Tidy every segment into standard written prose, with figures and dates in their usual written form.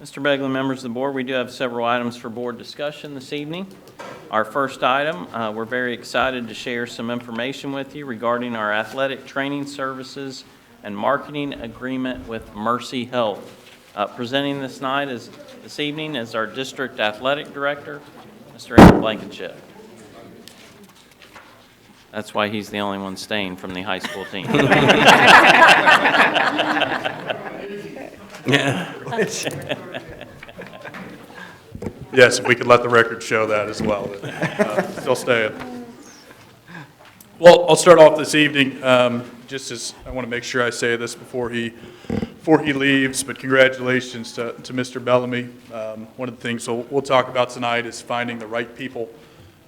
Mr. Begley, members of the board, we do have several items for board discussion this evening. Our first item, we're very excited to share some information with you regarding our athletic training services and marketing agreement with Mercy Health. Presenting this evening is our district athletic director, Mr. Aaron Blankenship. That's why he's the only one staying from the high school team. Yes, if we could let the record show that as well. Still staying. Well, I'll start off this evening, just as I want to make sure I say this before he leaves, but congratulations to Mr. Bellamy. One of the things we'll talk about tonight is finding the right people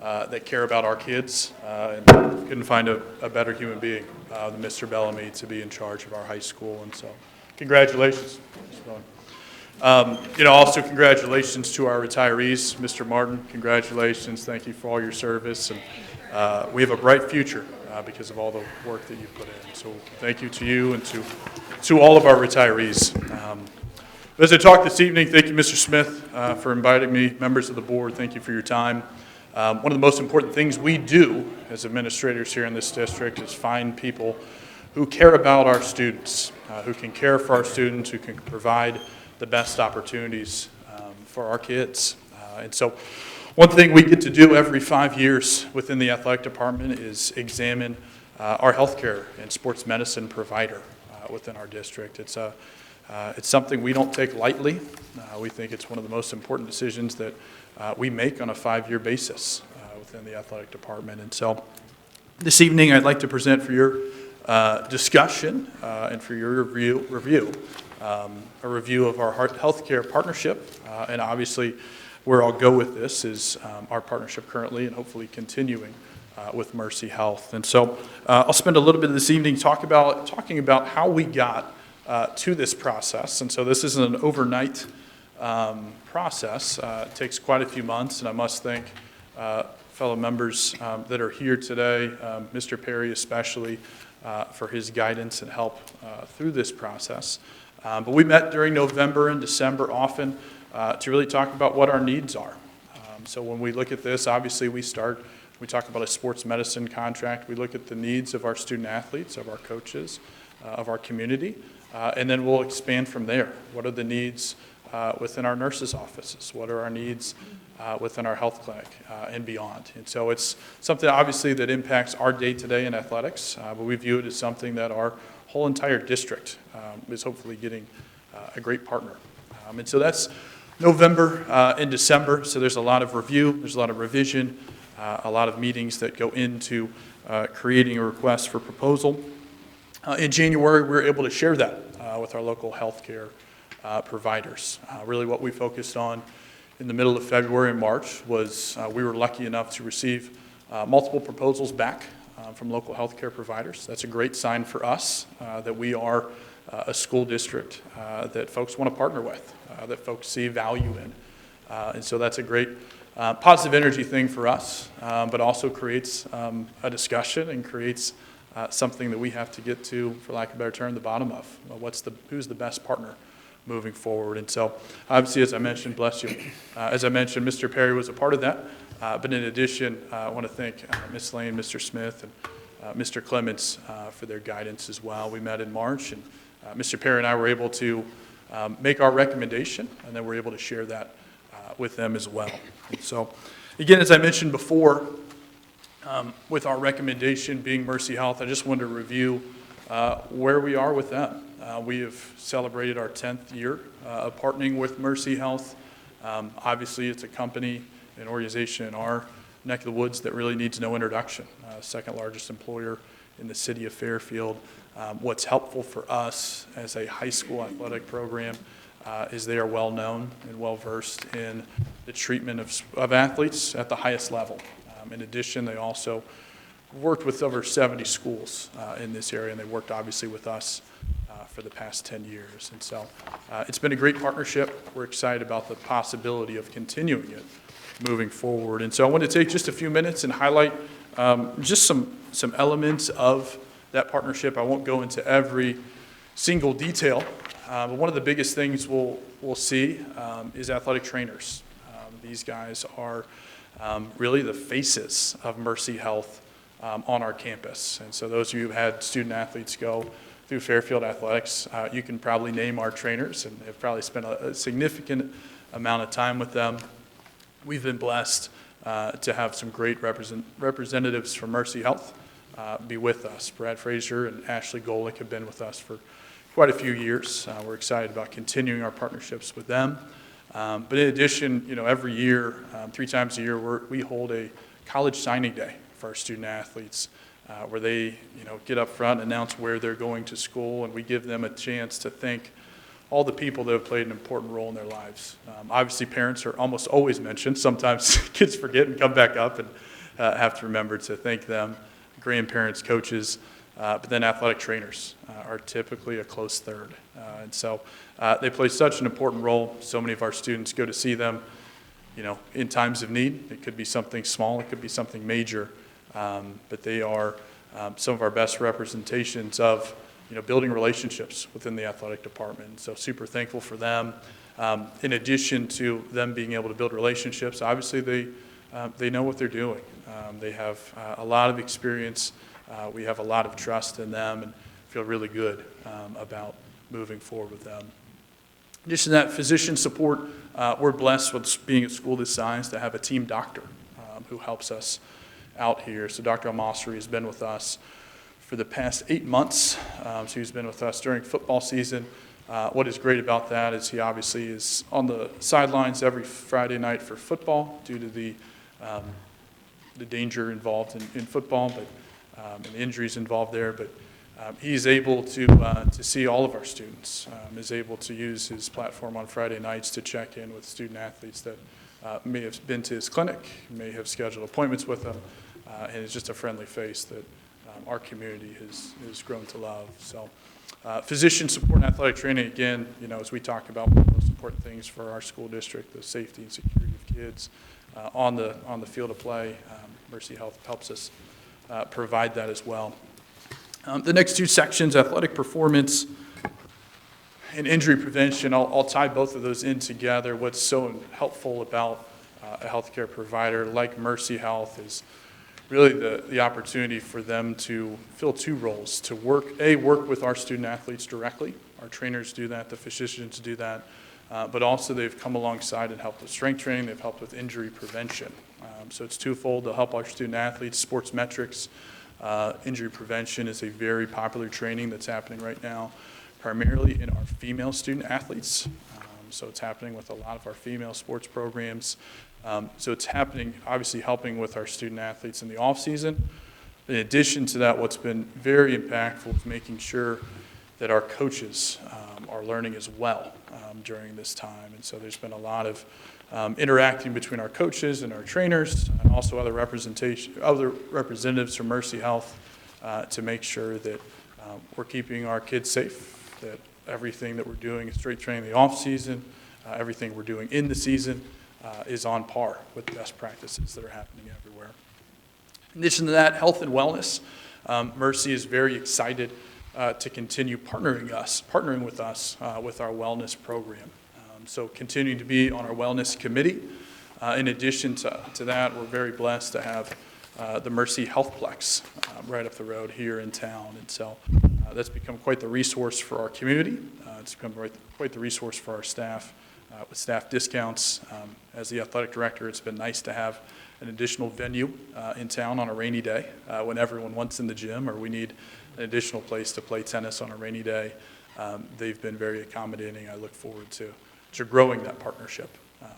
that care about our kids, and couldn't find a better human being than Mr. Bellamy to be in charge of our high school, and so congratulations. Also congratulations to our retirees. Mr. Martin, congratulations. Thank you for all your service, and we have a bright future because of all the work that you put in. So thank you to you and to all of our retirees. As I talk this evening, thank you, Mr. Smith, for inviting me. Members of the board, thank you for your time. One of the most important things we do as administrators here in this district is find people who care about our students, who can care for our students, who can provide the best opportunities for our kids. And so one thing we get to do every 5 years within the athletic department is examine our healthcare and sports medicine provider within our district. It's something we don't take lightly. We think it's one of the most important decisions that we make on a 5-year basis within the athletic department. And so this evening I'd like to present for your discussion and for your review a review of our healthcare partnership, and obviously where I'll go with this is our partnership currently and hopefully continuing with Mercy Health. And so I'll spend a little bit of this evening talking about how we got to this process. And so this isn't an overnight process. It takes quite a few months, and I must thank fellow members that are here today, Mr. Perry especially, for his guidance and help through this process. But we met during November and December often to really talk about what our needs are. So when we look at this, obviously we talk about a sports medicine contract. We look at the needs of our student athletes, of our coaches, of our community, and then we'll expand from there. What are the needs within our nurses' offices? What are our needs within our health clinic and beyond? And so it's something obviously that impacts our day-to-day in athletics, but we view it as something that our whole entire district is hopefully getting a great partner. And so that's November and December, so there's a lot of review, there's a lot of revision, a lot of meetings that go into creating a request for proposal. In January, we were able to share that with our local healthcare providers. Really what we focused on in the middle of February and March was we were lucky enough to receive multiple proposals back from local healthcare providers. That's a great sign for us that we are a school district that folks want to partner with, that folks see value in. And so that's a great positive energy thing for us, but also creates a discussion and creates something that we have to get to, for lack of a better term, the bottom of. Who's the best partner moving forward? And so obviously, as I mentioned, bless you, as I mentioned, Mr. Perry was a part of that. But in addition, I want to thank Ms. Lane, Mr. Smith, and Mr. Clements for their guidance as well. We met in March, and Mr. Perry and I were able to make our recommendation, and then we're able to share that with them as well. And so, again, as I mentioned before, with our recommendation being Mercy Health, I just wanted to review where we are with them. We have celebrated our 10th year of partnering with Mercy Health. Obviously, it's a company, an organization in our neck of the woods that really needs no introduction. Second largest employer in the city of Fairfield. What's helpful for us as a high school athletic program is they are well known and well versed in the treatment of athletes at the highest level. In addition, they also worked with over 70 schools in this area, and they worked obviously with us for the past 10 years. And so it's been a great partnership. We're excited about the possibility of continuing it moving forward. And so I want to take just a few minutes and highlight just some elements of that partnership. I won't go into every single detail but one of the biggest things we'll see is athletic trainers. These guys are really the faces of Mercy Health on our campus. And so those of you who've had student athletes go through Fairfield Athletics, you can probably name our trainers and have probably spent a significant amount of time with them. We've been blessed to have some great representatives from Mercy Health be with us. Brad Frazier and Ashley Golick have been with us for quite a few years. We're excited about continuing our partnerships with them. But in addition, every year, 3 times a year, we hold a college signing day for our student athletes, where they, get up front, announce where they're going to school, and we give them a chance to thank all the people that have played an important role in their lives. Obviously, parents are almost always mentioned. Sometimes kids forget and come back up and have to remember to thank them. Grandparents, coaches, but then athletic trainers are typically a close third. And so they play such an important role. So many of our students go to see them, in times of need. It could be something small, it could be something major, but they are some of our best representations of building relationships within the athletic department. So super thankful for them. In addition to them being able to build relationships, obviously they know what they're doing. They have a lot of experience. We have a lot of trust in them and feel really good about moving forward with them. In addition to that, physician support, we're blessed with being a school this size to have a team doctor who helps us out here. So Dr. Al-Masri has been with us for the past 8 months. So he's been with us during football season. What is great about that is he obviously is on the sidelines every Friday night for football due to the danger involved in football, but and the injuries involved there. But he's able to see all of our students, is able to use his platform on Friday nights to check in with student athletes that may have been to his clinic, may have scheduled appointments with him, and is just a friendly face that our community has grown to love. So physician support and athletic training, again, as we talk about one of the most important things for our school district, the safety and security of kids on the field of play, Mercy Health helps us provide that as well. The next 2 sections, athletic performance and injury prevention, I'll tie both of those in together. What's so helpful about a healthcare provider like Mercy Health is really the opportunity for them to fill 2 roles, to work with our student athletes directly. Our trainers do that, the physicians do that, but also they've come alongside and helped with strength training, they've helped with injury prevention. So it's twofold to help our student athletes. Sports metrics, injury prevention is a very popular training that's happening right now, primarily in our female student athletes. So it's happening with a lot of our female sports programs. So it's happening, obviously helping with our student athletes in the off season. In addition to that, what's been very impactful is making sure that our coaches are learning as well during this time. And so there's been a lot of interacting between our coaches and our trainers and also other representatives from Mercy Health to make sure that we're keeping our kids safe, that everything that we're doing is straight training in the off season, everything we're doing in the season is on par with best practices that are happening everywhere. In addition to that, health and wellness. Mercy is very excited to continue partnering with us with our wellness program. So continuing to be on our wellness committee. In addition to that, we're very blessed to have the Mercy Healthplex right up the road here in town. And so that's become quite the resource for our community. It's become quite the resource for our staff with staff discounts. As the athletic director, it's been nice to have an additional venue in town on a rainy day when everyone wants in the gym or we need an additional place to play tennis on a rainy day. They've been very accommodating. I look forward to growing that partnership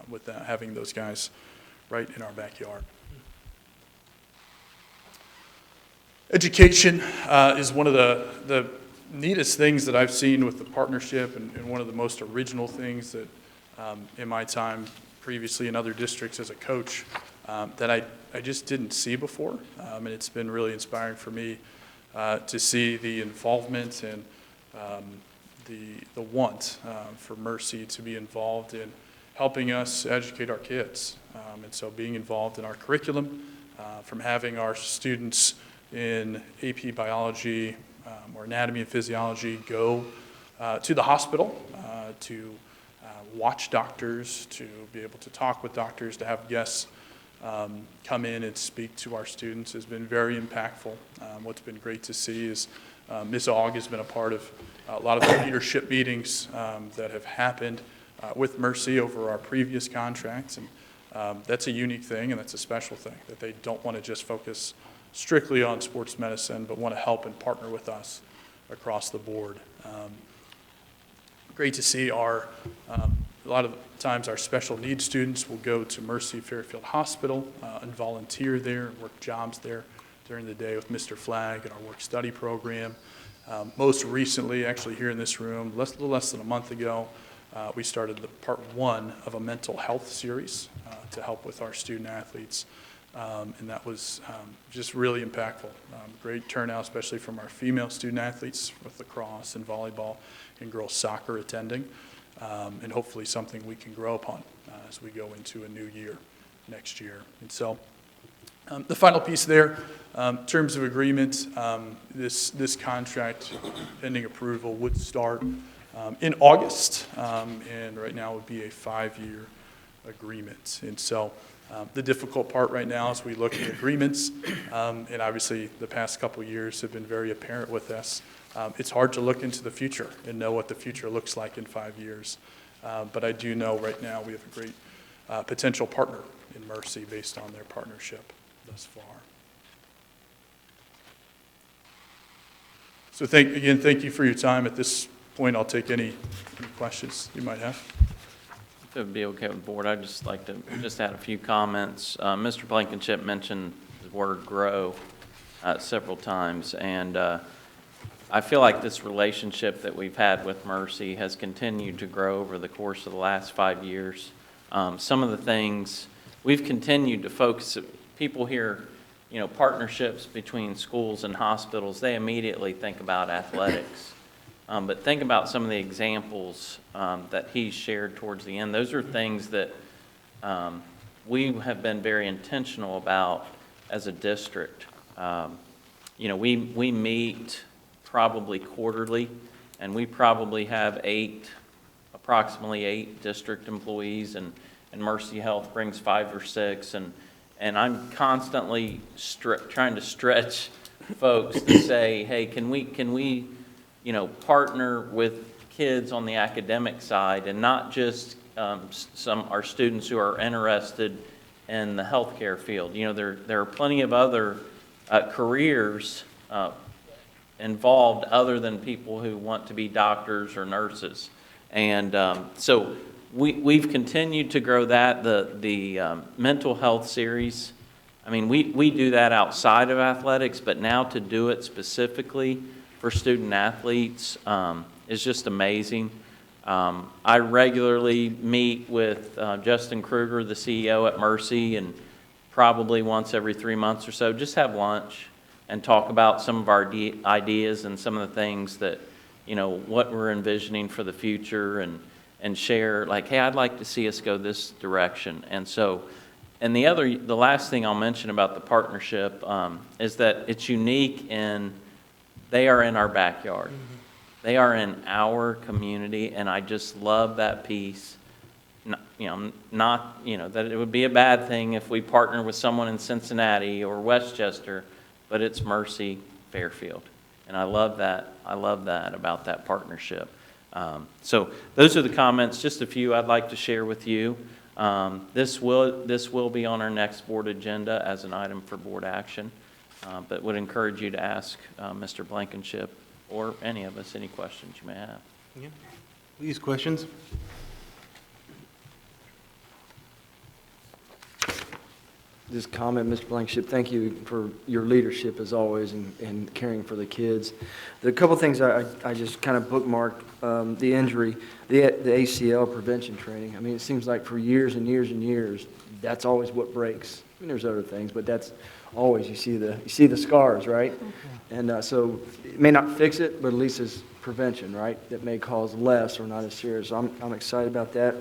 with having those guys right in our backyard. Education is one of the neatest things that I've seen with the partnership and one of the most original things that in my time previously in other districts as a coach that I just didn't see before. And it's been really inspiring for me to see the involvement and the want for Mercy to be involved in helping us educate our kids. And so being involved in our curriculum, from having our students in AP biology or anatomy and physiology go to the hospital, to watch doctors, to be able to talk with doctors, to have guests come in and speak to our students has been very impactful. What's been great to see is Ms. Aug has been a part of a lot of the leadership meetings that have happened with Mercy over our previous contracts, and that's a unique thing and that's a special thing, that they don't want to just focus strictly on sports medicine, but want to help and partner with us across the board. Great to see a lot of times our special needs students will go to Mercy Fairfield Hospital and volunteer there, work jobs there during the day with Mr. Flagg and our work-study program. Most recently, actually here in this room, a little less than a month ago, we started the part 1 of a mental health series to help with our student athletes. And that was just really impactful. Great turnout, especially from our female student athletes with lacrosse and volleyball and girls soccer attending. And hopefully something we can grow upon as we go into a new year next year. And so the final piece there, in terms of agreement, this contract, pending approval, would start in August, and right now would be a 5-year agreement. And so the difficult part right now is we look at agreements, and obviously the past couple of years have been very apparent with us. It's hard to look into the future and know what the future looks like in 5 years. But I do know right now we have a great potential partner in Mercy based on their partnership thus far. So thank you for your time. At this point, I'll take any questions you might have. If it would be okay with the board, I'd just like to just add a few comments. Mr. Blankenship mentioned the word grow several times, and I feel like this relationship that we've had with Mercy has continued to grow over the course of the last 5 years. Some of the things we've continued to focus, people hear, partnerships between schools and hospitals, they immediately think about athletics. But think about some of the examples that he shared towards the end. Those are things that we have been very intentional about as a district. We meet probably quarterly, and we probably have approximately eight district employees, and Mercy Health brings 5 or 6, and I'm constantly trying to stretch folks to say, hey, can we partner with kids on the academic side and not just our students who are interested in the healthcare field. There are plenty of other careers involved other than people who want to be doctors or nurses. And so we've continued to grow that. The mental health series, we do that outside of athletics, but now to do it specifically for student athletes is just amazing. I regularly meet with Justin Kruger, the CEO at Mercy, and probably once every 3 months or so, just have lunch and talk about some of our ideas and some of the things that, what we're envisioning for the future, and share, like, hey, I'd like to see us go this direction. And so, and the last thing I'll mention about the partnership is that it's unique in they are in our backyard. Mm-hmm. They are in our community, and I just love that piece. Not that it would be a bad thing if we partner with someone in Cincinnati or Westchester, but it's Mercy Fairfield, and I love that. I love that about that partnership. So those are the comments. Just a few I'd like to share with you. This will be on our next board agenda as an item for board action. But would encourage you to ask Mr. Blankenship or any of us any questions you may have. Yeah. Please, questions? Just comment, Mr. Blankenship, thank you for your leadership as always and caring for the kids. The couple things I just kind of bookmarked, the injury, the ACL prevention training. It seems like for years and years and years, that's always what breaks. There's other things, but that's always, you see the scars, right? And so it may not fix it, but at least it's prevention, right? That may cause less or not as serious. So I'm excited about that.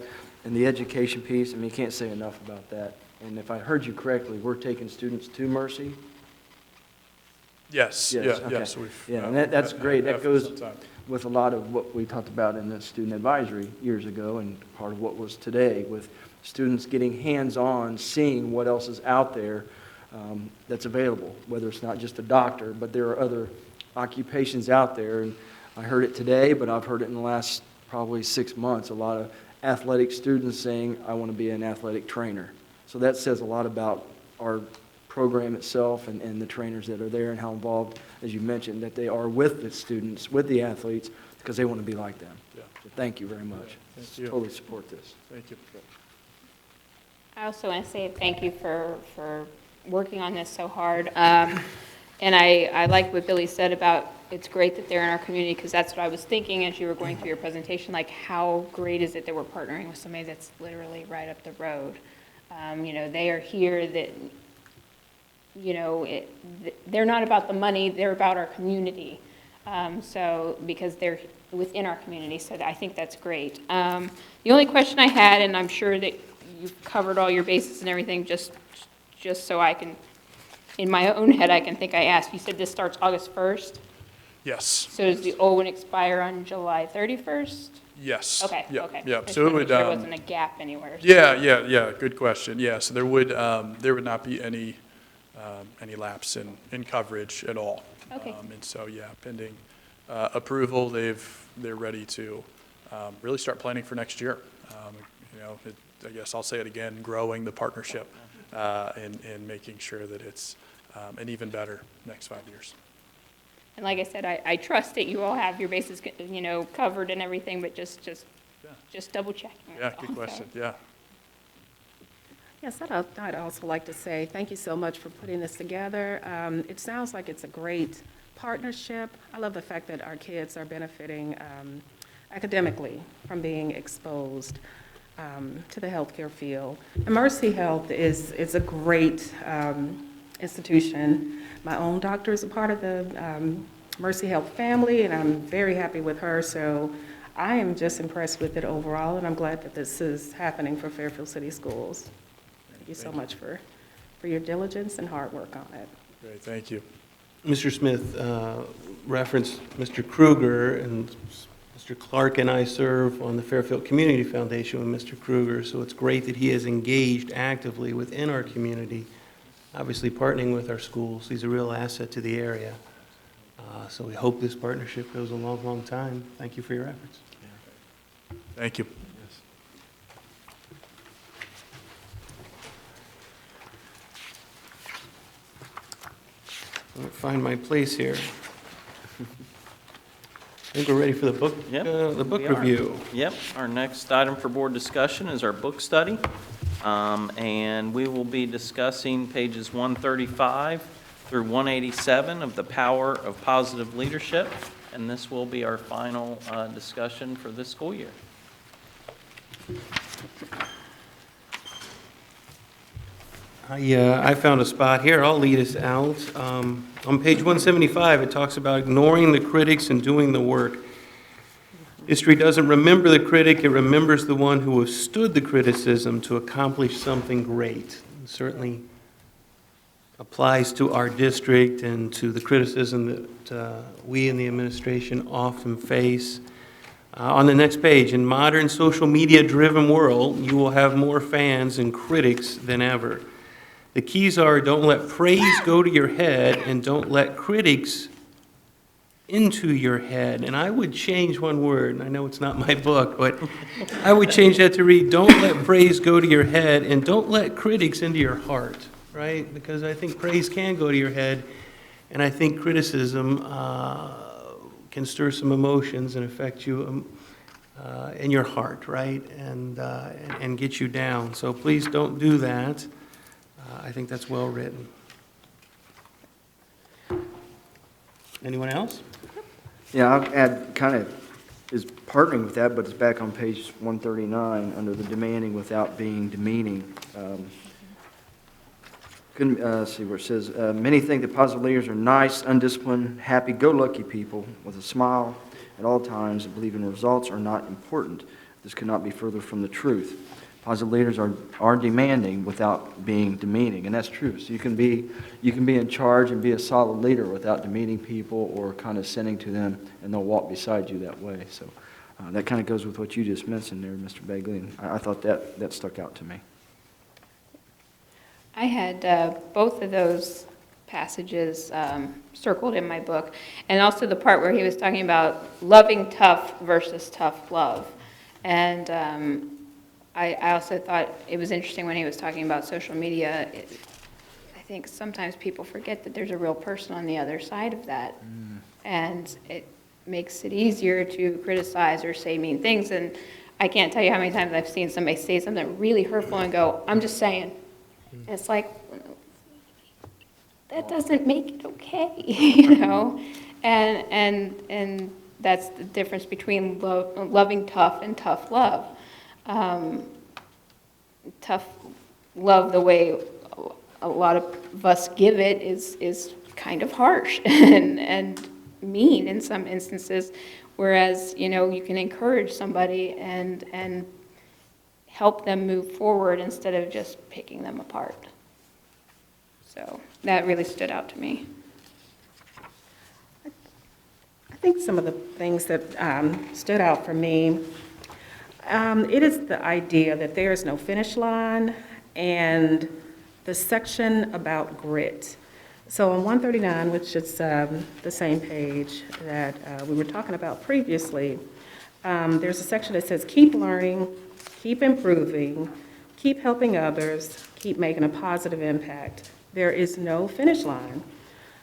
And the education piece, you can't say enough about that. And if I heard you correctly, we're taking students to Mercy? Yes. Yes, Yeah. okay. Yes. And that's great. That goes with a lot of what we talked about in the student advisory years ago, and part of what was today, with students getting hands-on, seeing what else is out there that's available, whether it's not just a doctor, but there are other occupations out there. And I heard it today, but I've heard it in the last probably 6 months, a lot of athletic students saying, I want to be an athletic trainer. So that says a lot about our program itself and the trainers that are there, and how involved, as you mentioned, that they are with the students, with the athletes, because they want to be like them. Yeah. So thank you very much. Thank you. Totally support this. Thank you. I also want to say thank you for working on this so hard. And I like what Billy said about it's great that they're in our community, because that's what I was thinking as you were going through your presentation, like how great is it that we're partnering with somebody that's literally right up the road. You know, they are here that, you know, they're not about the money, they're about our community. So, because they're within our community, so I think that's great. The only question I had, and I'm sure that you've covered all your bases and everything, just so I can, in my own head, I can think I asked, you said this starts August 1st? Yes. So does the old one expire on July 31st? Yes. Okay, Yeah, okay. yeah. Just So it wanted to would, make sure there wasn't a gap anywhere. yeah, good question. Yeah, so there would not be any lapse in coverage at all. Okay. And so, yeah, pending approval, they're ready to really start planning for next year. You know, I guess I'll say it again, growing the partnership and making sure that it's an even better next 5 years. And like I said, I trust that you all have your bases, you know, covered and everything, but just double checking. Yeah, that's all. good question, yeah. Yes, I'd also like to say thank you so much for putting this together. It sounds like it's a great partnership. I love the fact that our kids are benefiting academically from being exposed to the healthcare field. And Mercy Health is a great institution. My own doctor is a part of the Mercy Health family, and I'm very happy with her. So I am just impressed with it overall, and I'm glad that this is happening for Fairfield City Schools. Thank you so much for your diligence and hard work on it. Great, thank you. Mr. Smith referenced Mr. Kruger, and Mr. Clark and I serve on the Fairfield Community Foundation with Mr. Kruger, so it's great that he is engaged actively within our community, obviously partnering with our schools. He's a real asset to the area. So we hope this partnership goes a long, long time. Thank you for your efforts. Thank you. I'll find my place here. I think we're ready for the book, Yep, the book we are. review. Yep, our next item for board discussion is our book study. And we will be discussing pages 135 through 187 of The Power of Positive Leadership. And this will be our final discussion for this school year. I found a spot here. I'll lead us out. On page 175, it talks about ignoring the critics and doing the work. History doesn't remember the critic, it remembers the one who withstood the criticism to accomplish something great. It certainly applies to our district and to the criticism that we in the administration often face. On the next page, in modern social media-driven world, you will have more fans and critics than ever. The keys are don't let praise go to your head and don't let critics into your head. And I would change one word, and I know it's not my book, but I would change that to read, don't let praise go to your head and don't let critics into your heart, right? Because I think praise can go to your head, and I think criticism can stir some emotions and affect you in your heart, right? And get you down. So please don't do that. I think that's well written. Anyone else? Yeah, I'll add, kind of is partnering with that, but it's back on page 139 under the demanding without being demeaning. Let's see where it says, many think that positive leaders are nice, undisciplined, happy-go-lucky people with a smile at all times and believe in results are not important. This could not be further from the truth. Positive leaders are demanding without being demeaning, and that's true. So you can be in charge and be a solid leader without demeaning people or condescending to them, and they'll walk beside you that way. So that kind of goes with what you just mentioned there, Mr. Begley, and I thought that stuck out to me. I had both of those passages circled in my book, and also the part where he was talking about loving tough versus tough love. And I also thought it was interesting when he was talking about social media. I think sometimes people forget that there's a real person on the other side of that. And it makes it easier to criticize or say mean things. And I can't tell you how many times I've seen somebody say something really hurtful and go, I'm just saying. And it's like, that doesn't make it okay, you know? And that's the difference between loving tough and tough love. Tough love, the way a lot of us give it, is kind of harsh and mean in some instances, whereas, you know, you can encourage somebody and help them move forward instead of just picking them apart. So that really stood out to me. I think some of the things that stood out for me, it is the idea that there is no finish line and the section about grit. So on 139, which is the same page that we were talking about previously, there's a section that says keep learning, keep improving, keep helping others, keep making a positive impact. There is no finish line.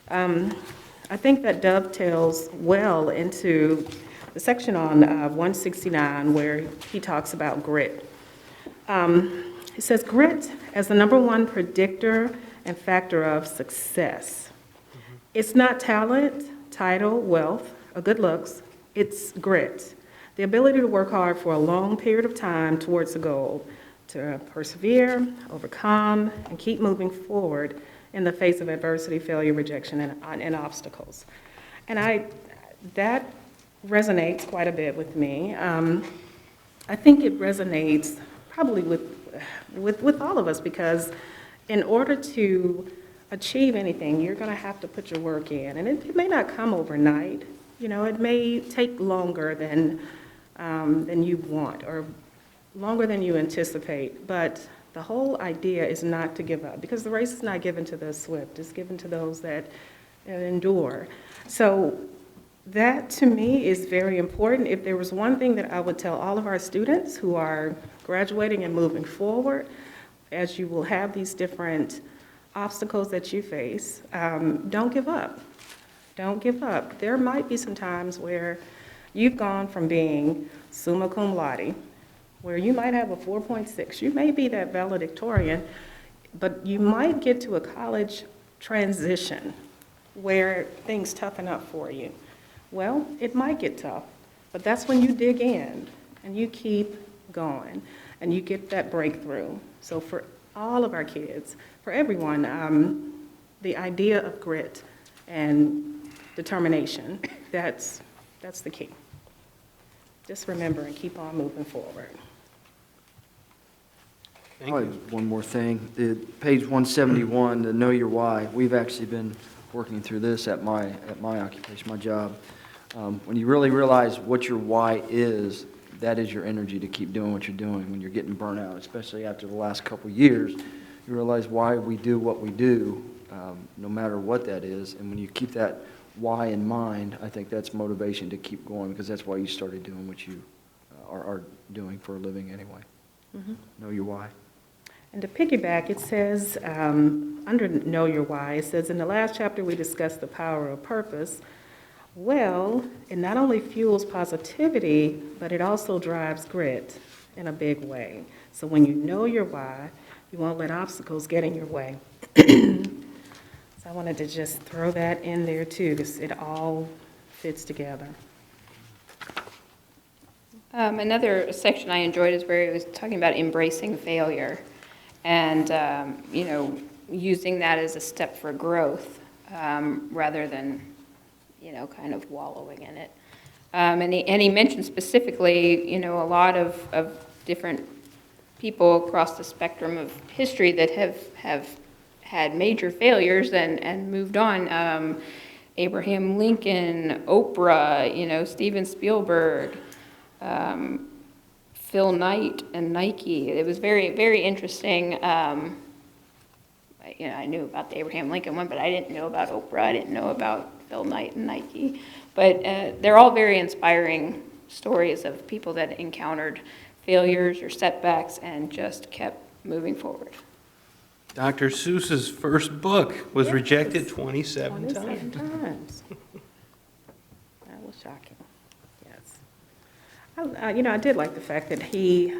I think that dovetails well into the section on 169 where he talks about grit. He says, grit as the #1 predictor and factor of success. It's not talent, title, wealth, or good looks. It's grit. The ability to work hard for a long period of time towards a goal, to persevere, overcome, and keep moving forward in the face of adversity, failure, rejection, and obstacles. And that resonates quite a bit with me. I think it resonates probably with all of us, because in order to achieve anything, you're going to have to put your work in. And it may not come overnight. You know, it may take longer than you want or longer than you anticipate. But the whole idea is not to give up, because the race is not given to the swift. It's given to those that endure. So that, to me, is very important. If there was one thing that I would tell all of our students who are graduating and moving forward, as you will have these different obstacles that you face, don't give up. Don't give up. There might be some times where you've gone from being summa cum laude, where you might have a 4.6. You may be that valedictorian, but you might get to a college transition where things toughen up for you. Well, it might get tough, but that's when you dig in and you keep going and you get that breakthrough. So for all of our kids, for everyone, the idea of grit and determination, that's the key. Just remember and keep on moving forward. Thank you. One more thing, page 171, the Know Your Why. We've actually been working through this at my occupation, my job. When you really realize what your why is, that is your energy to keep doing what you're doing when you're getting burnt out, especially after the last couple of years. You realize why we do what we do, no matter what that is. And when you keep that why in mind, I think that's motivation to keep going, because that's why you started doing what you are doing for a living anyway. Mm-hmm. Know your why. And to piggyback, it says, under Know Your Why, it says, in the last chapter we discussed the power of purpose. Well, it not only fuels positivity, but it also drives grit in a big way. So when you know your why, you won't let obstacles get in your way. So I wanted to just throw that in there too, because it all fits together. Another section I enjoyed is where it was talking about embracing failure and, you know, using that as a step for growth rather than, you know, kind of wallowing in it. And he mentioned specifically, you know, a lot of different people across the spectrum of history that have had major failures and moved on. Abraham Lincoln, Oprah, Steven Spielberg, Phil Knight and Nike. It was very, very interesting. I knew about the Abraham Lincoln one, but I didn't know about Oprah. I didn't know about Phil Knight and Nike. But they're all very inspiring stories of people that encountered failures or setbacks and just kept moving forward. Dr. Seuss's first book was rejected 27 27 times. times. That was shocking, yes. I did like the fact that he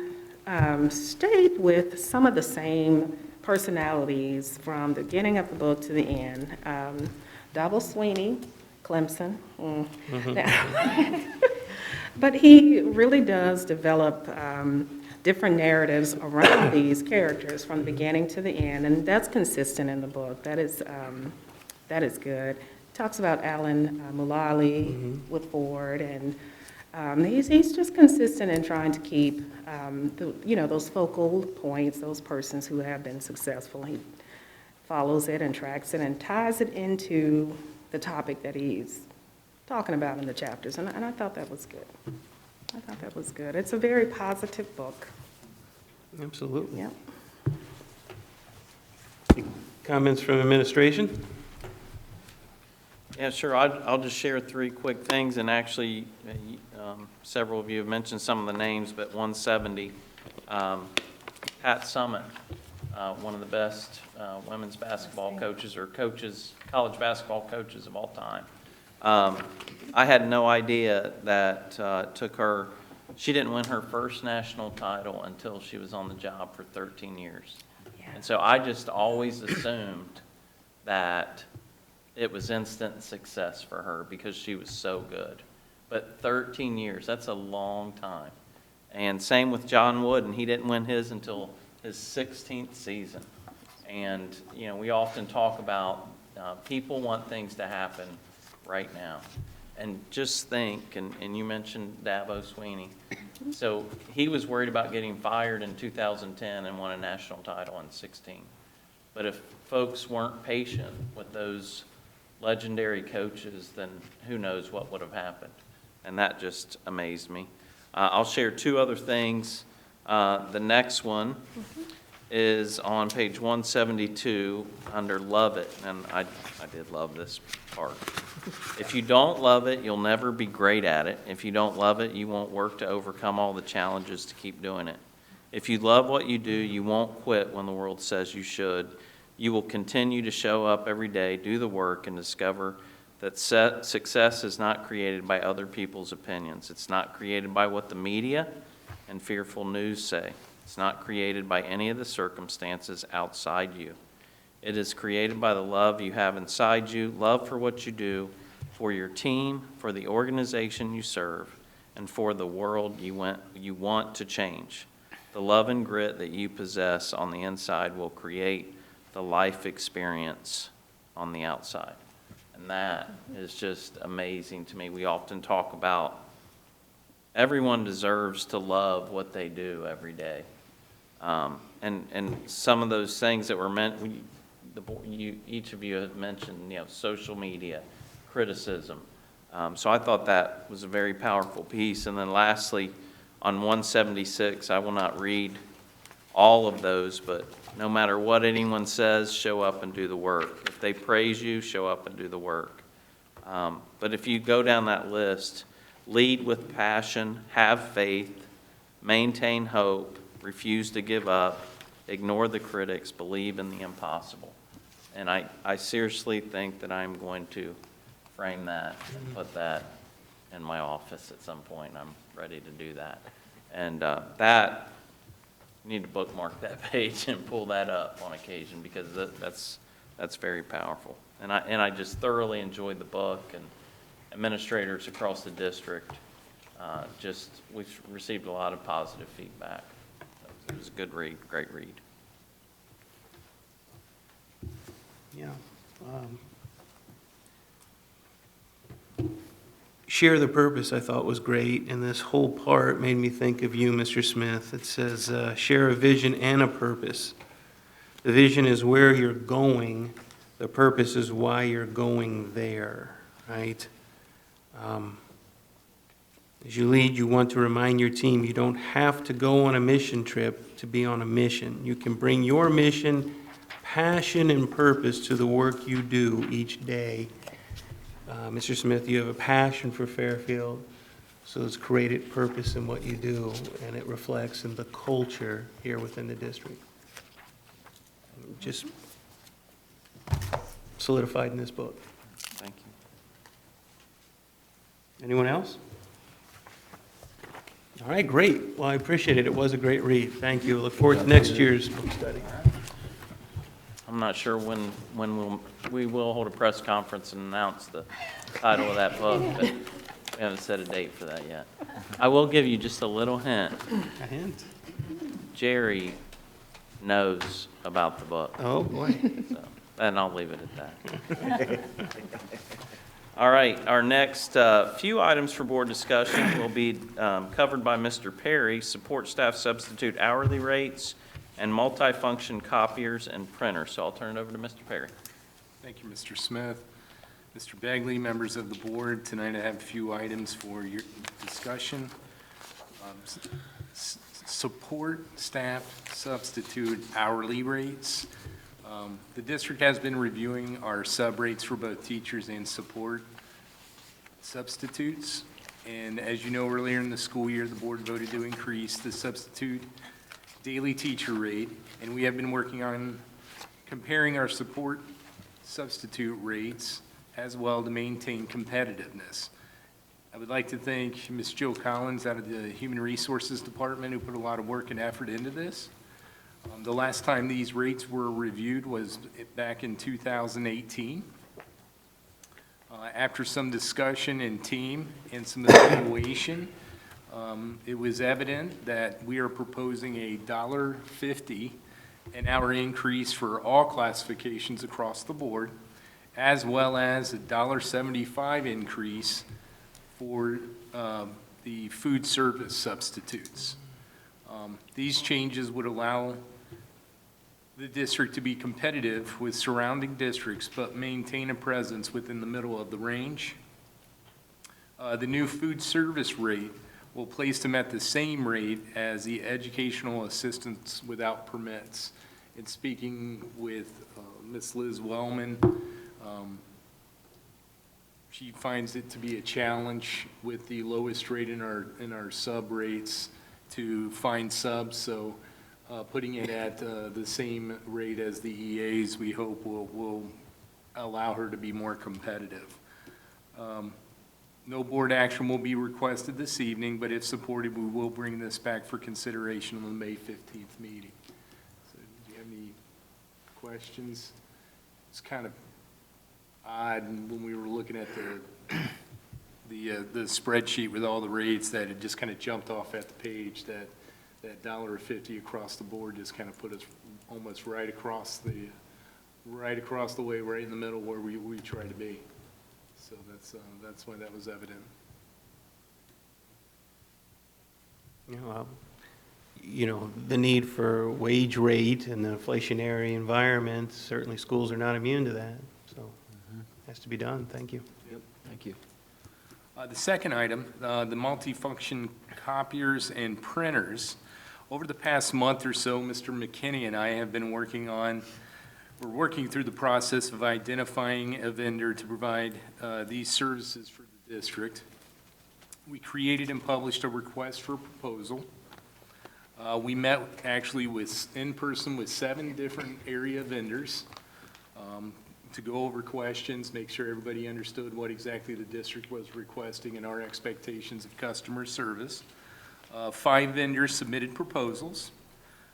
stayed with some of the same personalities from the beginning of the book to the end. Dabo Sweeney, Clemson. Now- But he really does develop different narratives around these characters from the beginning to the end, and that's consistent in the book. That is good. Talks about Alan Mulally with Ford, and he's just consistent in trying to keep those focal points, those persons who have been successful. He follows it and tracks it and ties it into the topic that he's talking about in the chapters, and I thought that was good. I thought that was good. It's a very positive book. Absolutely. Yep. Comments from administration? Yeah, sure. I'll just share three quick things, and actually, several of you have mentioned some of the names, but 170, Pat Summitt, one of the best women's basketball coaches or college basketball coaches of all time. I had no idea that it took her, she didn't win her first national title until she was on the job for 13 years. And so I just always assumed that it was instant success for her because she was so good. But 13 years, that's a long time. And same with John Wooden. He didn't win his until his 16th season. And, we often talk about people want things to happen right now. And just think, and you mentioned Dabo Sweeney. So he was worried about getting fired in 2010 and won a national title in 16. But if folks weren't patient with those legendary coaches, then who knows what would have happened. And that just amazed me. I'll share two other things. The next one is on page 172 under Love It, and I did love this part. If you don't love it, you'll never be great at it. If you don't love it, you won't work to overcome all the challenges to keep doing it. If you love what you do, you won't quit when the world says you should. You will continue to show up every day, do the work, and discover that success is not created by other people's opinions. It's not created by what the media and fearful news say. It's not created by any of the circumstances outside you. It is created by the love you have inside you, love for what you do, for your team, for the organization you serve, and for the world you want to change. The love and grit that you possess on the inside will create the life experience on the outside. And that is just amazing to me. We often talk about everyone deserves to love what they do every day. And some of those things that were meant, each of you have mentioned, social media, criticism. So I thought that was a very powerful piece. And then lastly, on 176, I will not read all of those, but no matter what anyone says, show up and do the work. If they praise you, show up and do the work. But if you go down that list, lead with passion, have faith, maintain hope, refuse to give up, ignore the critics, believe in the impossible. And I seriously think that I'm going to frame that and put that in my office at some point. I'm ready to do that. And that, you need to bookmark that page and pull that up on occasion because that's very powerful. And I just thoroughly enjoyed the book, and administrators across the district, we've received a lot of positive feedback. It was a good read, great read. Yeah. share the purpose I thought was great, and this whole part made me think of you, Mr. Smith. It says, share a vision and a purpose. The vision is where you're going. The purpose is why you're going there, right? As you lead, you want to remind your team you don't have to go on a mission trip to be on a mission. You can bring your mission, passion, and purpose to the work you do each day. Mr. Smith, you have a passion for Fairfield, so it's created purpose in what you do, and it reflects in the culture here within the district. Just solidified in this book. Thank you. Anyone else? All right, great. Well, I appreciate it. It was a great read. Thank you. Look forward to next year's book study. I'm not sure when we will hold a press conference and announce the title of that book, but we haven't set a date for that yet. I will give you just a little hint. A hint. Jerry knows about the book, Oh, boy. so, and I'll leave it at that. All right, our next few items for board discussion will be covered by Mr. Perry, support staff substitute hourly rates, and multifunction copiers and printers. So I'll turn it over to Mr. Perry. Thank you, Mr. Smith. Mr. Bagley, members of the board, tonight I have a few items for your discussion. Support staff substitute hourly rates. The district has been reviewing our sub rates for both teachers and support substitutes. And as you know, earlier in the school year, the board voted to increase the substitute daily teacher rate, and we have been working on comparing our support substitute rates as well to maintain competitiveness. I would like to thank Ms. Jill Collins out of the Human Resources Department who put a lot of work and effort into this. The last time these rates were reviewed was back in 2018. After some discussion and team and some evaluation, it was evident that we are proposing a $1.50 an hour increase for all classifications across the board, as well as a $1.75 increase for the food service substitutes. These changes would allow the district to be competitive with surrounding districts, but maintain a presence within the middle of the range. The new food service rate will place them at the same rate as the educational assistants without permits. In speaking with Ms. Liz Wellman, she finds it to be a challenge with the lowest rate in our sub rates to find subs, so putting it at the same rate as the EAs, we hope will allow her to be more competitive. No board action will be requested this evening, but if supported, we will bring this back for consideration on the May 15th meeting. So, do you have any questions? It's kind of odd when we were looking at the spreadsheet with all the rates that it just kind of jumped off at the page that $1.50 across the board just kind of put us almost right across the way, right in the middle where we try to be. So that's why that was evident. The need for wage rate and the inflationary environment, certainly schools are not immune to that, so it has to be done. Thank you. Yep, thank you. The second item, the multifunction copiers and printers. Over the past month or so, Mr. McKinney and I have been working through the process of identifying a vendor to provide these services for the district. We created and published a request for proposal. We met actually in person with 7 different area vendors to go over questions, make sure everybody understood what exactly the district was requesting and our expectations of customer service. 5 vendors submitted proposals.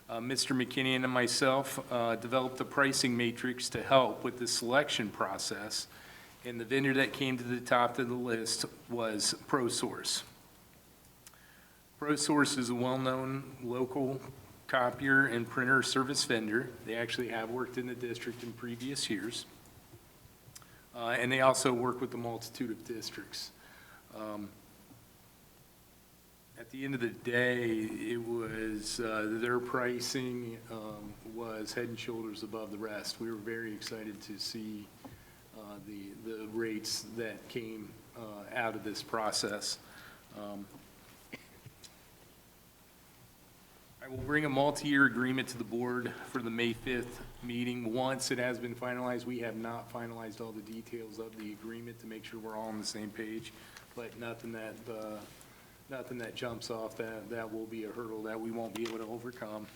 Mr. McKinney and myself developed a pricing matrix to help with the selection process, and the vendor that came to the top of the list was ProSource. ProSource is a well-known local copier and printer service vendor. They actually have worked in the district in previous years, and they also work with a multitude of districts. At the end of the day, it was, their pricing was head and shoulders above the rest. We were very excited to see the rates that came out of this process. I will bring a multi-year agreement to the board for the May 5th meeting. Once it has been finalized, we have not finalized all the details of the agreement to make sure we're all on the same page, but nothing that jumps off that will be a hurdle that we won't be able to overcome.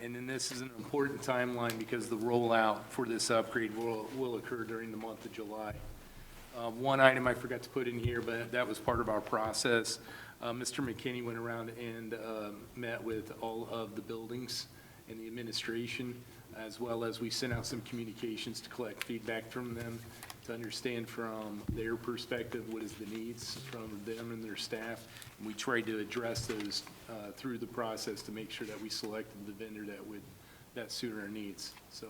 And then this is an important timeline because the rollout for this upgrade will occur during the month of July. One item I forgot to put in here, but that was part of our process. Mr. McKinney went around and met with all of the buildings and the administration, as well as we sent out some communications to collect feedback from them to understand from their perspective what is the needs from them and their staff. And we tried to address those through the process to make sure that we selected the vendor that suited our needs. So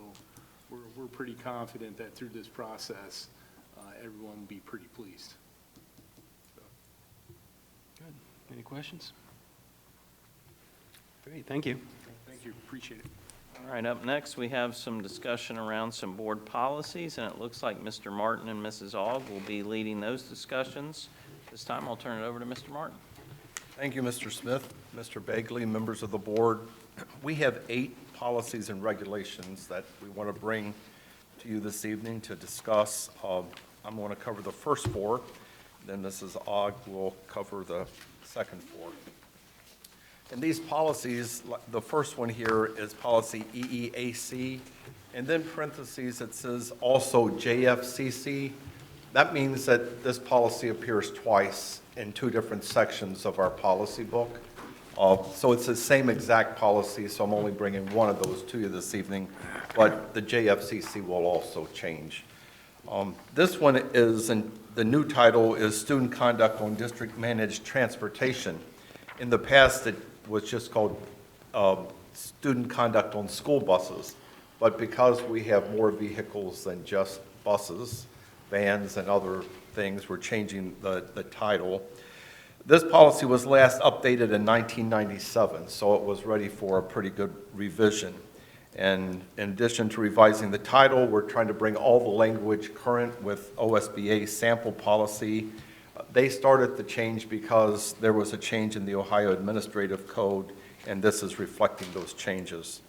we're pretty confident that through this process, everyone will be pretty pleased. Good. Any questions? Great, thank you. Thank you, appreciate it. All right, up next, we have some discussion around some board policies, and it looks like Mr. Martin and Mrs. Aug will be leading those discussions. This time, I'll turn it over to Mr. Martin. Thank you, Mr. Smith, Mr. Bagley, members of the board. We have 8 policies and regulations that we want to bring to you this evening to discuss. I'm going to cover the first 4, then Mrs. Aug will cover the second 4. And these policies, the first one here is policy EEAC, and then parentheses it says also JFCC. That means that this policy appears twice in 2 different sections of our policy book. So it's the same exact policy, so I'm only bringing one of those to you this evening, but the JFCC will also change. This one is, and the new title is Student Conduct on District Managed Transportation. In the past, it was just called Student Conduct on School Buses, but because we have more vehicles than just buses, vans and other things, we're changing the title. This policy was last updated in 1997, so it was ready for a pretty good revision. And in addition to revising the title, we're trying to bring all the language current with OSBA sample policy. They started the change because there was a change in the Ohio Administrative Code, and this is reflecting those changes.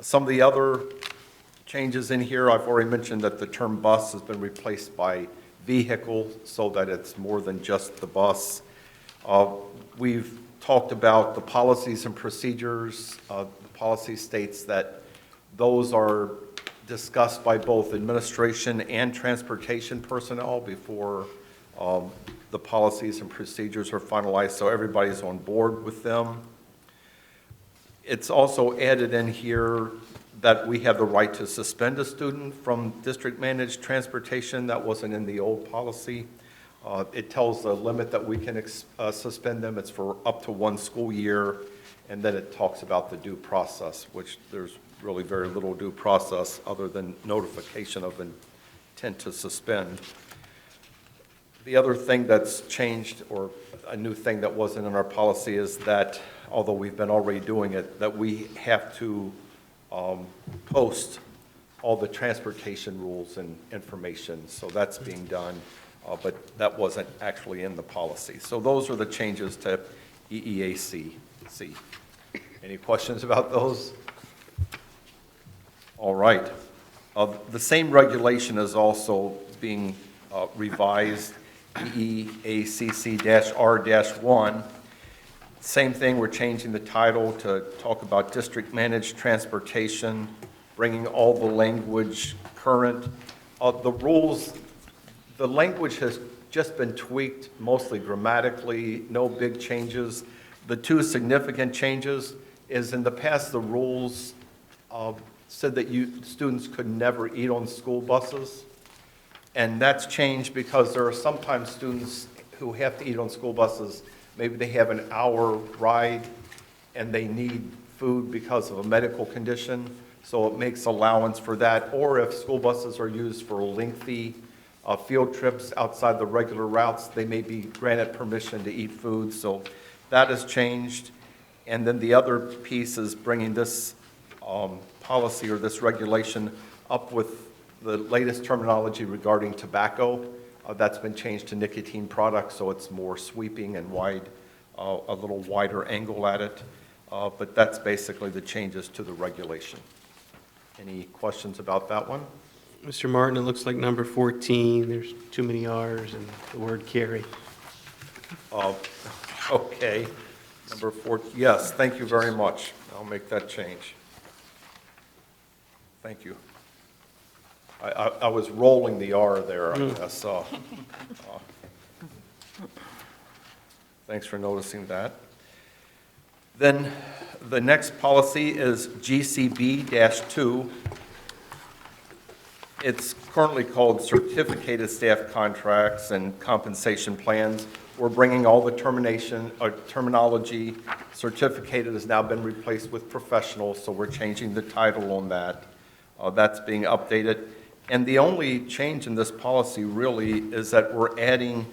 Some of the other changes in here, I've already mentioned that the term bus has been replaced by vehicle so that it's more than just the bus. We've talked about the policies and procedures. The policy states that those are discussed by both administration and transportation personnel before the policies and procedures are finalized, so everybody's on board with them. It's also added in here that we have the right to suspend a student from district-managed transportation. That wasn't in the old policy. It tells the limit that we can suspend them. It's for up to 1 school year, and then it talks about the due process, which there's really very little due process other than notification of intent to suspend. The other thing that's changed, or a new thing that wasn't in our policy, is that, although we've been already doing it, that we have to post all the transportation rules and information. So that's being done, but that wasn't actually in the policy. So those are the changes to EEAC. Any questions about those? All right. The same regulation is also being revised, EEACC-R-1. Same thing, we're changing the title to talk about district-managed transportation, bringing all the language current. The rules, the language has just been tweaked, mostly grammatically, no big changes. The 2 significant changes is in the past, the rules said that students could never eat on school buses. And that's changed because there are sometimes students who have to eat on school buses. Maybe they have an hour ride and they need food because of a medical condition. So it makes allowance for that. Or if school buses are used for lengthy field trips outside the regular routes, they may be granted permission to eat food, so that has changed. And then the other piece is bringing this policy or this regulation up with the latest terminology regarding tobacco. That's been changed to nicotine products, so it's more sweeping and wide, a little wider angle at it. But that's basically the changes to the regulation. Any questions about that one? Mr. Martin, it looks like number 14, there's too many Rs and the word carry. Okay. Number 4, yes, thank you very much. I'll make that change. Thank you. I was rolling the R there, I guess. Thanks for noticing that. Then the next policy is GCB-2. It's currently called Certificated Staff Contracts and Compensation Plans. We're bringing all the terminology. Certificated has now been replaced with professional, so we're changing the title on that. That's being updated. And the only change in this policy really is that we're adding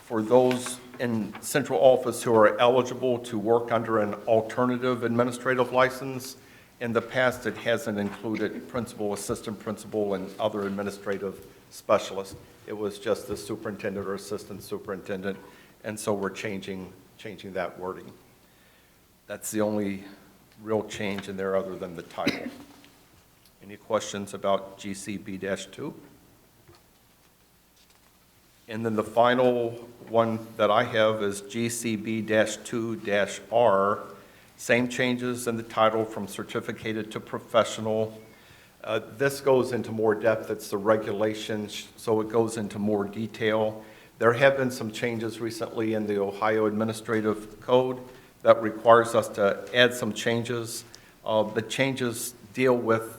for those in central office who are eligible to work under an alternative administrative license. In the past, it hasn't included principal, assistant principal, and other administrative specialists. It was just the superintendent or assistant superintendent, and so we're changing that wording. That's the only real change in there other than the title. Any questions about GCB-2? And then the final one that I have is GCB-2-R. Same changes in the title from certificated to professional. This goes into more depth. It's the regulations, so it goes into more detail. There have been some changes recently in the Ohio Administrative Code that requires us to add some changes. The changes deal with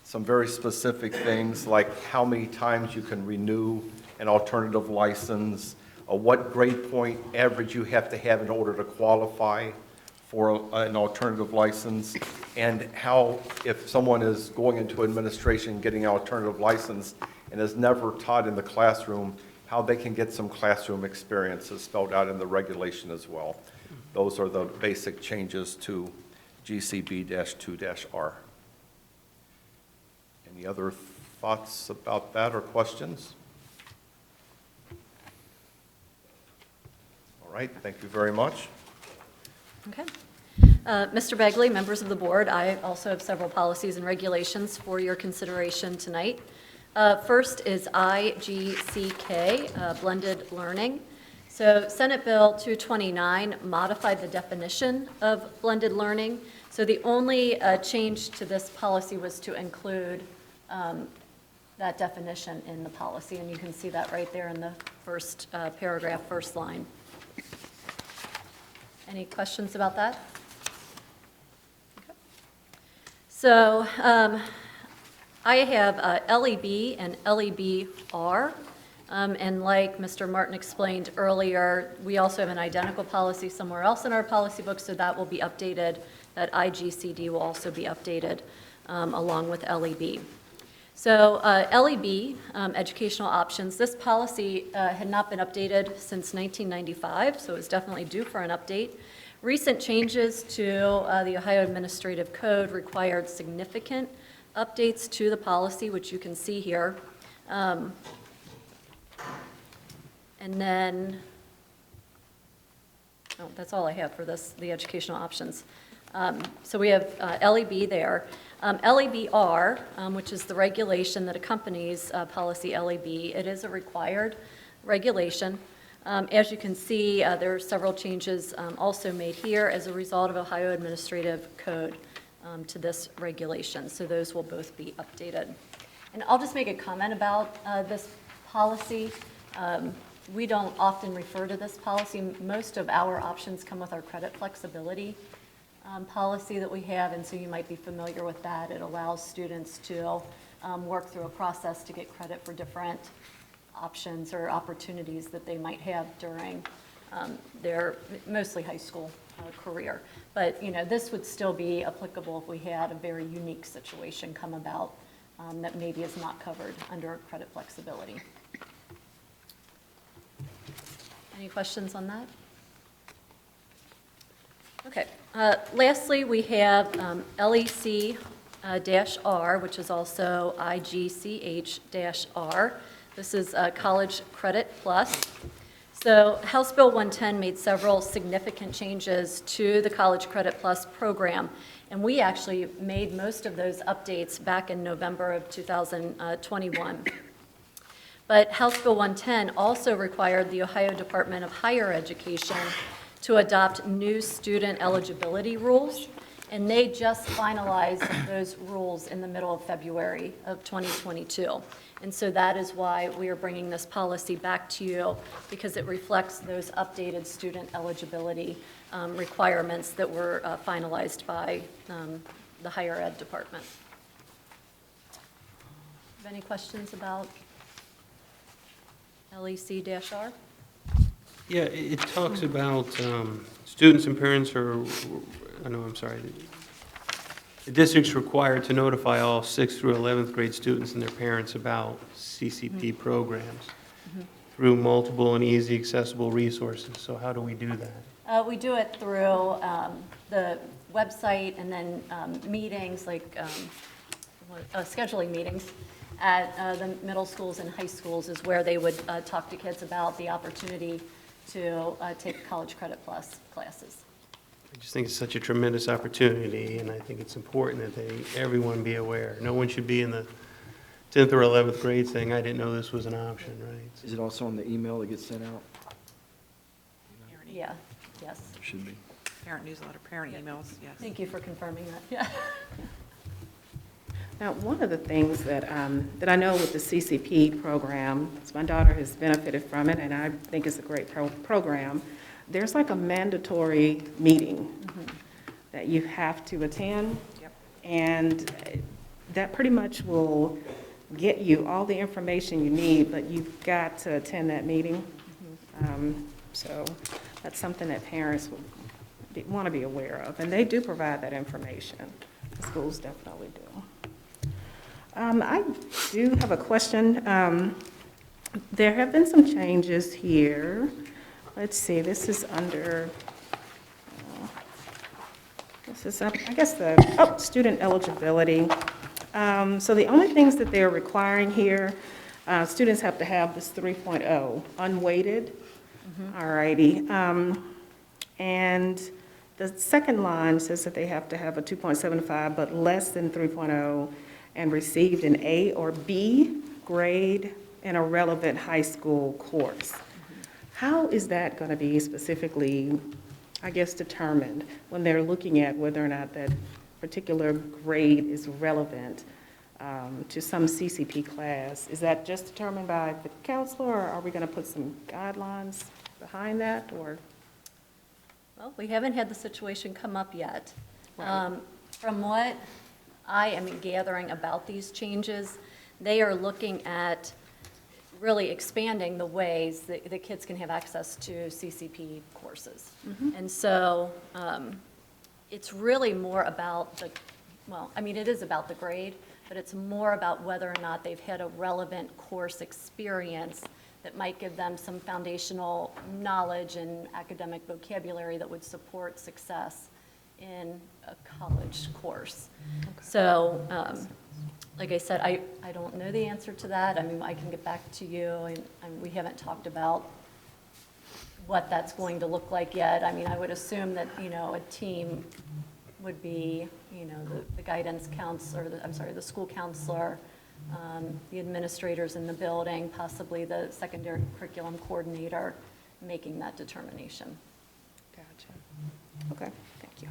some very specific things like how many times you can renew an alternative license, what grade point average you have to have in order to qualify for an alternative license, and how, if someone is going into administration, getting an alternative license, and has never taught in the classroom, how they can get some classroom experiences spelled out in the regulation as well. Those are the basic changes to GCB-2-R. Any other thoughts about that or questions? All right, thank you very much. Okay. Mr. Begley, members of the board, I also have several policies and regulations for your consideration tonight. First is IGCK, blended learning. So Senate Bill 229 modified the definition of blended learning. So the only change to this policy was to include that definition in the policy, and you can see that right there in the first paragraph, first line. Any questions about that? Okay. So I have LEB and LEBR, and like Mr. Martin explained earlier, we also have an identical policy somewhere else in our policy book, so that will be updated. That IGCD will also be updated along with LEB. So LEB, educational options, this policy had not been updated since 1995, so it's definitely due for an update. Recent changes to the Ohio Administrative Code required significant updates to the policy, which you can see here. And then, that's all I have for this, the educational options. So we have LEB there. LEBR, which is the regulation that accompanies policy LEB, it is a required regulation. As you can see, there are several changes also made here as a result of Ohio Administrative Code to this regulation. So those will both be updated. And I'll just make a comment about this policy. We don't often refer to this policy. Most of our options come with our credit flexibility policy that we have, and so you might be familiar with that. It allows students to work through a process to get credit for different options or opportunities that they might have during their mostly high school career. But this would still be applicable if we had a very unique situation come about that maybe is not covered under credit flexibility. Any questions on that? Okay. Lastly, we have LEC-R, which is also IGCH-R. This is College Credit Plus. So House Bill 110 made several significant changes to the College Credit Plus program, and we actually made most of those updates back in November of 2021. But House Bill 110 also required the Ohio Department of Higher Education to adopt new student eligibility rules, and they just finalized those rules in the middle of February of 2022. And so that is why we are bringing this policy back to you, because it reflects those updated student eligibility requirements that were finalized by the Higher Ed Department. Have any questions about LEC-R? Yeah, it talks about students and parents are, the district's required to notify all 6th through 11th grade students and their parents about CCP programs through multiple and easy accessible resources. So how do we do that? We do it through the website and then meetings, like scheduling meetings at the middle schools and high schools is where they would talk to kids about the opportunity to take College Credit Plus classes. I just think it's such a tremendous opportunity, and I think it's important that everyone be aware. No one should be in the 10th or 11th grade saying, I didn't know this was an option, right? Is it also on the email that gets sent out? Yeah, yes. Should be. Parent newsletter, parent emails, yes. Thank you for confirming that. Yeah. Now, one of the things that I know with the CCP program, is my daughter has benefited from it, and I think it's a great program. There's like a mandatory meeting that you have to attend. Yep. And that pretty much will get you all the information you need, but you've got to attend that meeting. So that's something that parents would want to be aware of, and they do provide that information. The schools definitely do. I do have a question. There have been some changes here. Let's see, this is under, student eligibility. So the only things that they're requiring here, students have to have this 3.0, unweighted. All righty. And the second line says that they have to have a 2.75, but less than 3.0, and received an A or B grade in a relevant high school course. How is that going to be specifically, I guess, determined when they're looking at whether or not that particular grade is relevant to some CCP class? Is that just determined by the counselor, or are we going to put some guidelines behind that, or? Well, we haven't had the situation come up yet. Right. From what I am gathering about these changes, they are looking at really expanding the ways that the kids can have access to CCP courses. And so it's really more about it is about the grade, but it's more about whether or not they've had a relevant course experience that might give them some foundational knowledge and academic vocabulary that would support success in a college course. Okay. So, like I said, I don't know the answer to that. I mean, I can get back to you, and we haven't talked about what that's going to look like yet. I mean, I would assume that, a team would be, the guidance counselor, the school counselor, the administrators in the building, possibly the secondary curriculum coordinator, making that determination. Gotcha. Okay, thank you.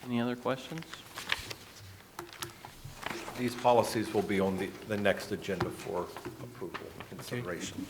Any other questions? These policies will be on the next agenda for approval and consideration.